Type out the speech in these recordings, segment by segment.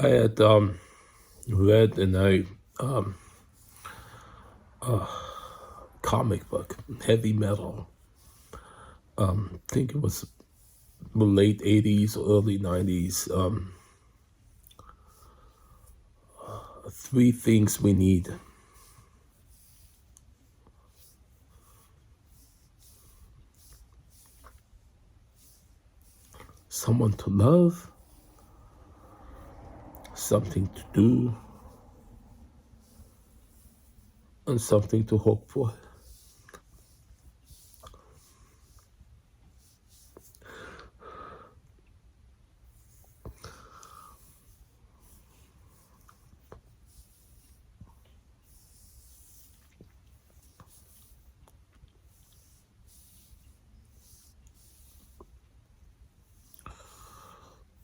I had read in a comic book, heavy metal. I think it was the late 80s, early 90s. Three things we need: someone to love, something to do, and something to hope for.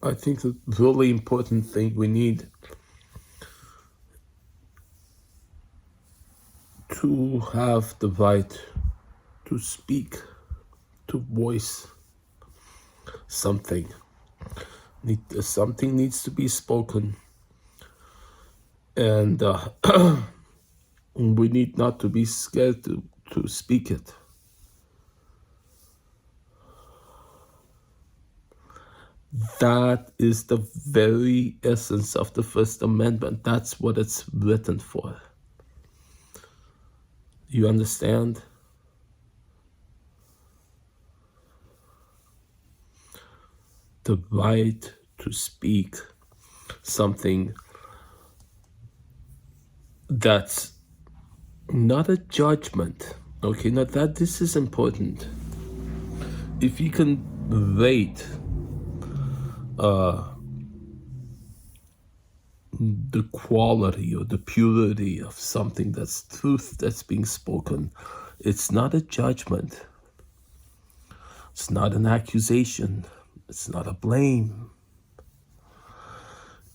I think the really important thing we need to have the right to speak, to voice something. Something needs to be spoken, and we need not to be scared to speak it. That is the very essence of the First Amendment. That's what it's written for. You understand? The right to speak something that's not a judgment. Okay, now that this is important. If you can rate the quality or the purity of something that's truth that's being spoken, it's not a judgment. It's not an accusation. It's not a blame.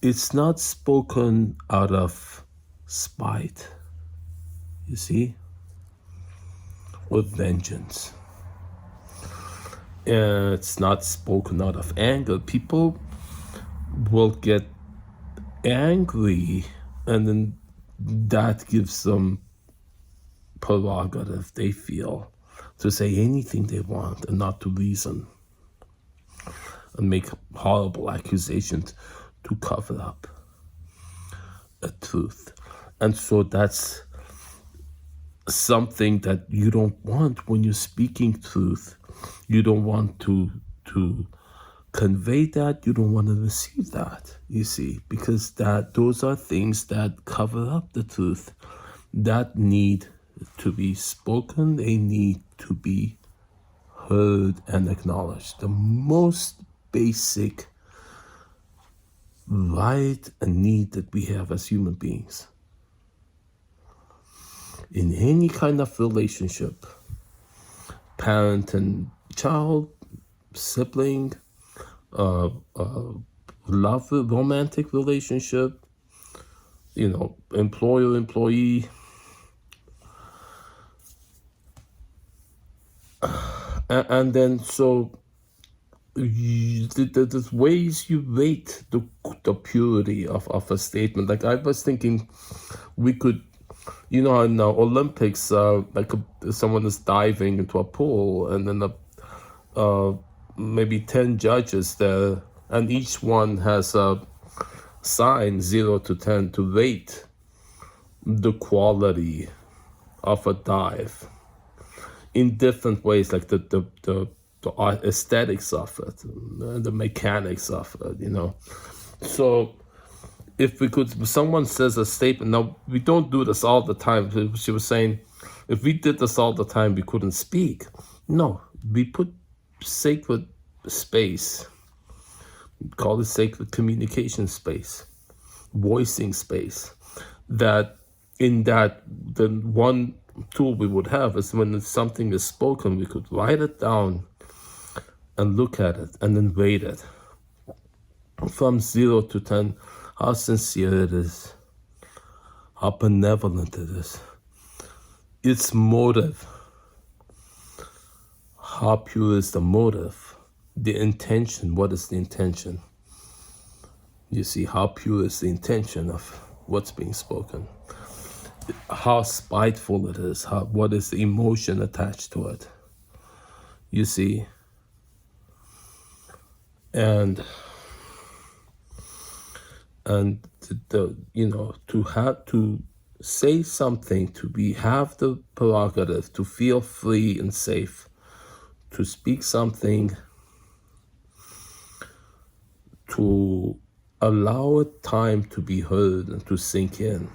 It's not spoken out of spite, you see, or vengeance. And it's not spoken out of anger. People will get angry, and then that gives them prerogative, they feel, to say anything they want and not to reason and make horrible accusations to cover up a truth. And so that's something that you don't want when you're speaking truth. You don't want to convey that. You don't want to receive that, you see, because those are things that cover up the truth, that need to be spoken. They need to be heard and acknowledged. The most basic right and need that we have as human beings in any kind of relationship, parent and child, sibling, love, romantic relationship, employer, employee. And then so there's ways you rate the purity of a statement. Like I was thinking we could, in the Olympics, someone is diving into a pool, and then maybe 10 judges there, and each one has a sign 0 to 10 to rate the quality of a dive in different ways, like the aesthetics of it, the mechanics of it, So if someone says a statement, now we don't do this all the time. She was saying, if we did this all the time, we couldn't speak. No, we put sacred space, we call it sacred communication space, voicing space, that in that the one tool we would have is when something is spoken, we could write it down and look at it and then rate it from 0 to 10, how sincere it is, how benevolent it is, its motive, how pure is the motive, the intention, what is the intention, You see how pure is the intention of what's being spoken, how spiteful it is, what is the emotion attached to it. You see, and to have to say something, have the prerogative to feel free and safe, to speak something, to allow it time to be heard and to sink in,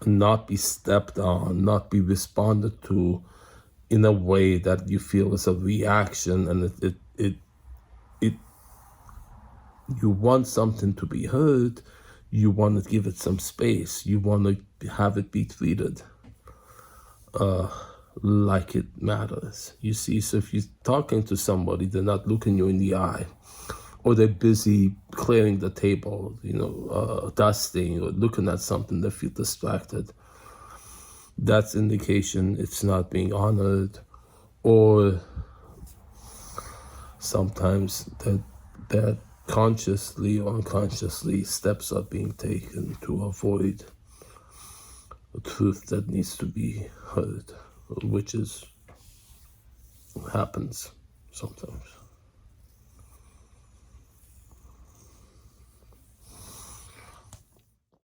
and not be stepped on, not be responded to in a way that you feel is a reaction, and it you want something to be heard, you want to give it some space, you want to have it be treated like it matters. You see, so if you're talking to somebody, they're not looking you in the eye, or they're busy clearing the table, dusting, or looking at something, they feel distracted. That's indication it's not being honored, or sometimes that consciously or unconsciously steps are being taken to avoid a truth that needs to be heard, which happens sometimes.